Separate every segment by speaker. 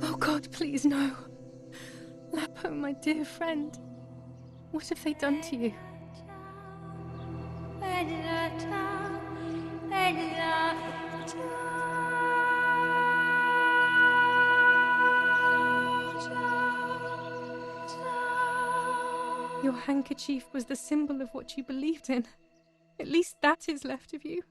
Speaker 1: Oh God, please no. Lapo, my dear friend. What have they done to you? Your handkerchief was the symbol of what you believed in. At least that is left of you.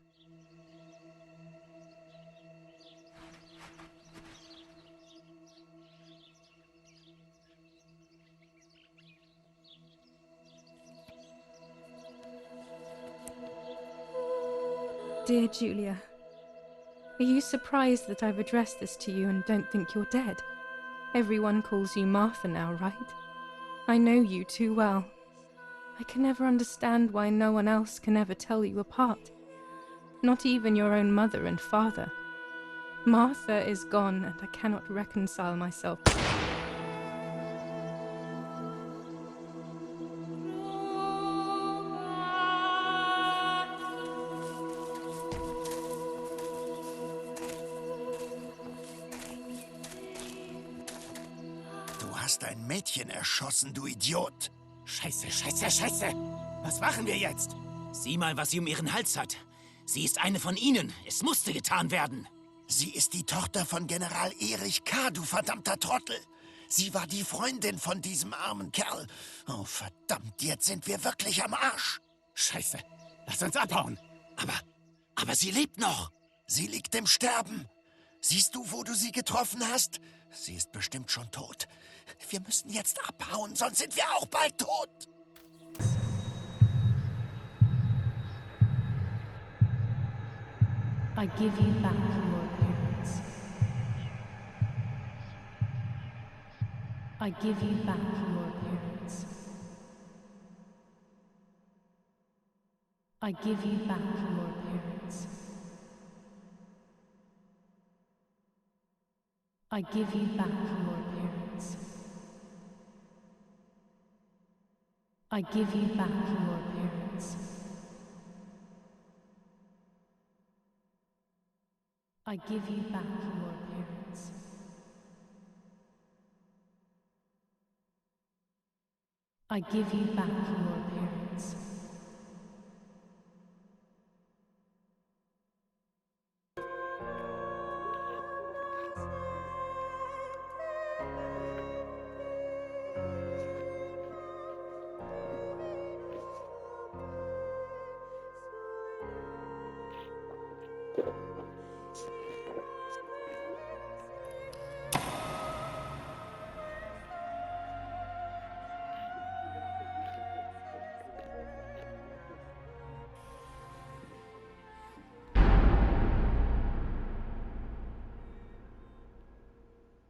Speaker 1: Dear Julia, are you surprised that I've addressed this to you and don't think you're dead? Everyone calls you Martha now, right? I know you too well. I can never understand why no one else can ever tell you apart. Not even your own mother and father. Martha is gone and I cannot reconcile myself.
Speaker 2: Du hast ein Mädchen erschossen, du Idiot! Scheiße, scheiße, scheiße! Was machen wir jetzt?
Speaker 3: Sieh mal, was sie um ihren Hals hat. Sie ist eine von ihnen. Es musste getan werden.
Speaker 2: Sie ist die Tochter von General Erich K., du verdammter Trottel. Sie war die Freundin von diesem armen Kerl. Oh, verdammt, jetzt sind wir wirklich am Arsch.
Speaker 3: Scheiße. Lass uns abhauen.
Speaker 2: Aber sie lebt noch. Sie liegt im Sterben. Siehst du, wo du sie getroffen hast? Sie ist bestimmt schon tot. Wir müssen jetzt abhauen, sonst sind wir auch bald tot.
Speaker 1: I give you back your appearance. I give you back your appearance. I give you back your appearance. I give you back your appearance. I give you back your appearance. I give you back your appearance. I give you back your appearance.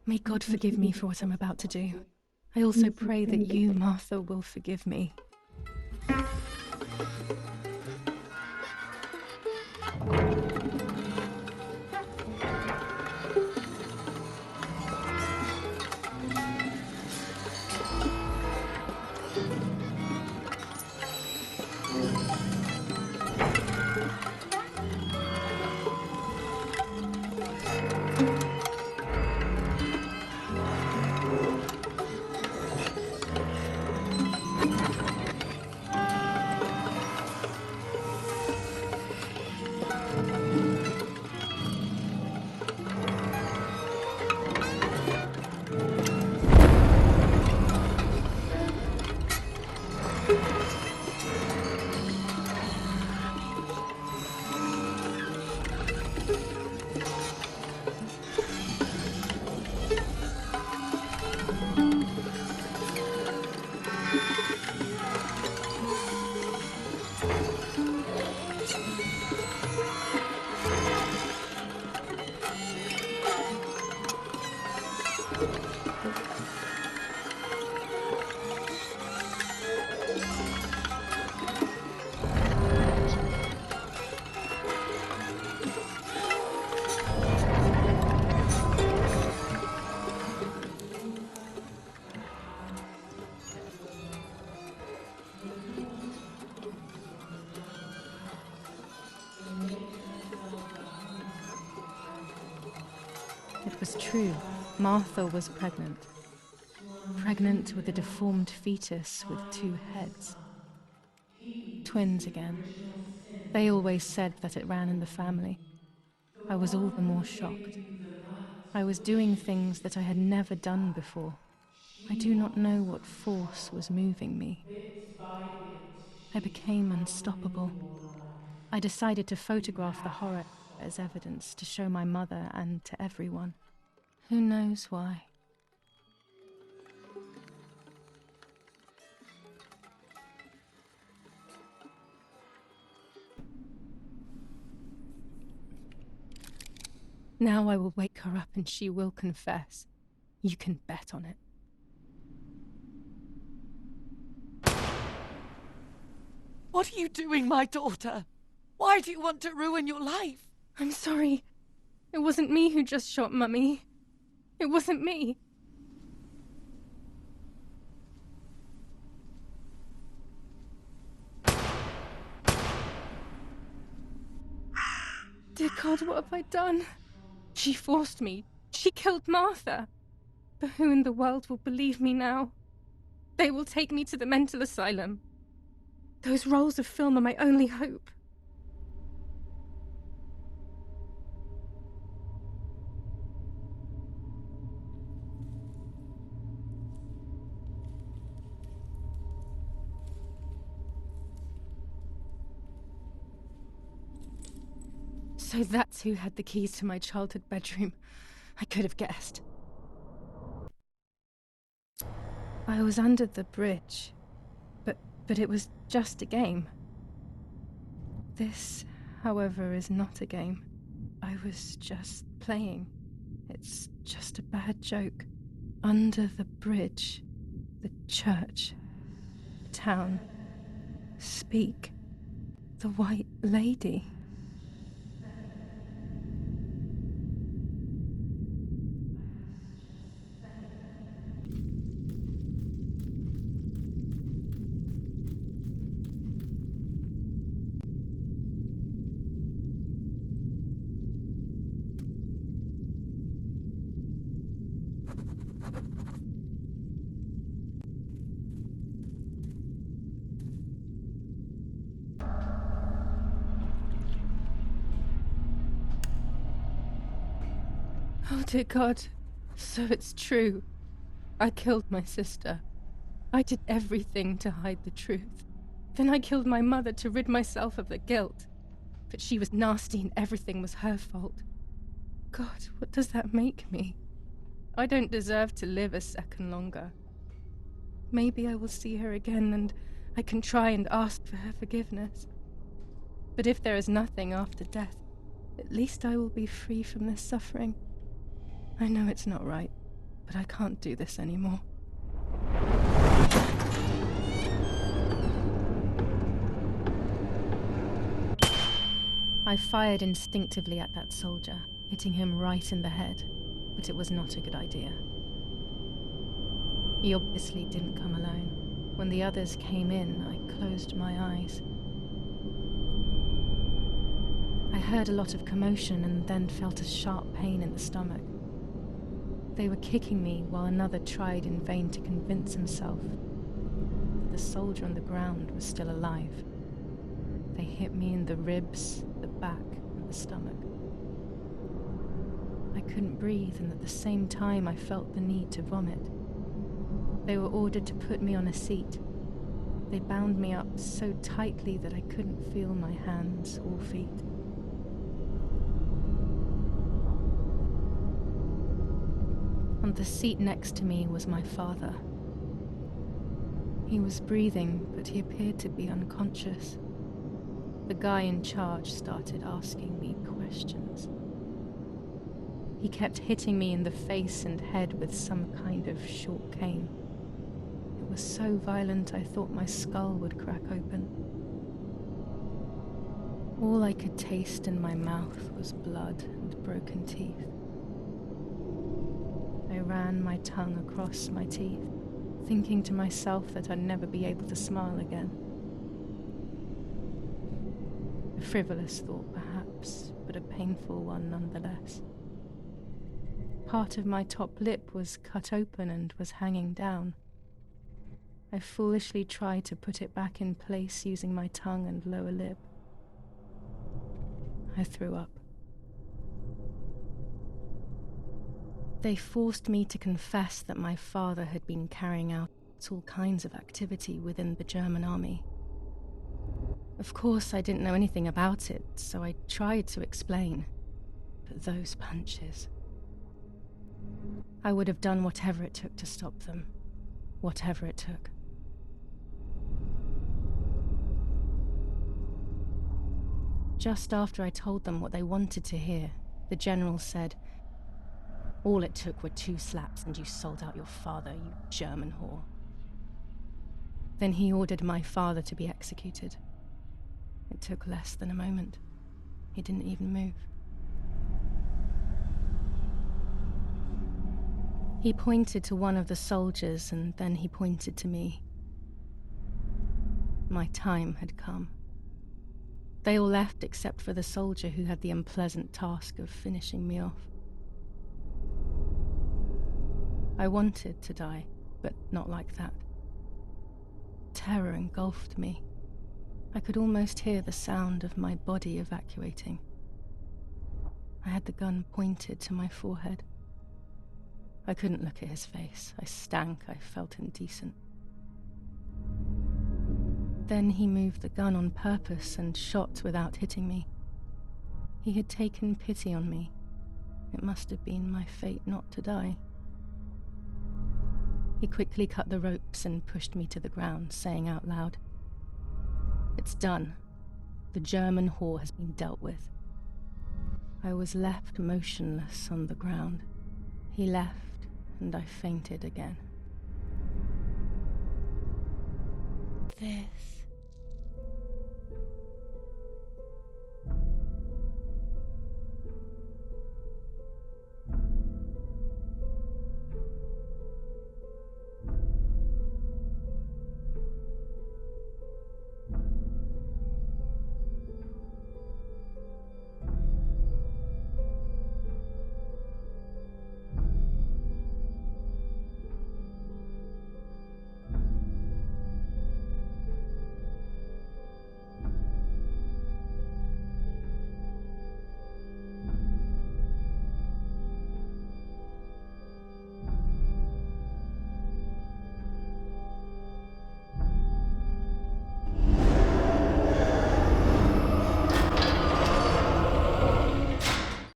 Speaker 1: May God forgive me for what I'm about to do. I also pray that you, Martha, will forgive me. It was true. Martha was pregnant. Pregnant with a deformed fetus with 2 heads. Twins again. They always said that it ran in the family. I was all the more shocked. I was doing things that I had never done before. I do not know what force was moving me. I became unstoppable. I decided to photograph the horror as evidence to show my mother and to everyone. Who knows why? Now I will wake her up and she will confess. You can bet on it.
Speaker 4: What are you doing, my daughter? Why do you want to ruin your life?
Speaker 1: I'm sorry. It wasn't me who just shot Mummy. It wasn't me. Dear God, what have I done? She forced me. She killed Martha. But who in the world will believe me now? They will take me to the mental asylum. Those rolls of film are my only hope. So that's who had the keys to my childhood bedroom. I could have guessed. I was under the bridge, but it was just a game. This, however, is not a game. I was just playing. It's just a bad joke. Under the bridge, the church, the town. Speak. The White Lady. Oh dear God, so it's true. I killed my sister. I did everything to hide the truth. Then I killed my mother to rid myself of the guilt. But she was nasty and everything was her fault. God, what does that make me? I don't deserve to live a second longer. Maybe I will see her again and I can try and ask for her forgiveness. But if there is nothing after death, at least I will be free from this suffering. I know it's not right, but I can't do this anymore. I fired instinctively at that soldier, hitting him right in the head, but it was not a good idea. He obviously didn't come alone. When the others came in, I closed my eyes. I heard a lot of commotion and then felt a sharp pain in the stomach. They were kicking me while another tried in vain to convince himself that the soldier on the ground was still alive. They hit me in the ribs, the back, and the stomach. I couldn't breathe, and at the same time I felt the need to vomit. They were ordered to put me on a seat. They bound me up so tightly that I couldn't feel my hands or feet. On the seat next to me was my father. He was breathing, but he appeared to be unconscious. The guy in charge started asking me questions. He kept hitting me in the face and head with some kind of short cane. It was so violent I thought my skull would crack open. All I could taste in my mouth was blood and broken teeth. I ran my tongue across my teeth, thinking to myself that I'd never be able to smile again. A frivolous thought, perhaps, but a painful one nonetheless. Part of my top lip was cut open and was hanging down. I foolishly tried to put it back in place using my tongue and lower lip. I threw up. They forced me to confess that my father had been carrying out all kinds of activity within the German army. Of course, I didn't know anything about it, so I tried to explain. But those punches... I would have done whatever it took to stop them. Whatever it took. Just after I told them what they wanted to hear, the general said, "All it took were 2 slaps and you sold out your father, you German whore." Then he ordered my father to be executed. It took less than a moment. He didn't even move. He pointed to one of the soldiers and then he pointed to me. My time had come. They all left except for the soldier who had the unpleasant task of finishing me off. I wanted to die, but not like that. Terror engulfed me. I could almost hear the sound of my body evacuating. I had the gun pointed to my forehead. I couldn't look at his face. I stank. I felt indecent. Then he moved the gun on purpose and shot without hitting me. He had taken pity on me. It must have been my fate not to die. He quickly cut the ropes and pushed me to the ground, saying out loud, "It's done. The German whore has been dealt with." I was left motionless on the ground. He left, and I fainted again.
Speaker 5: This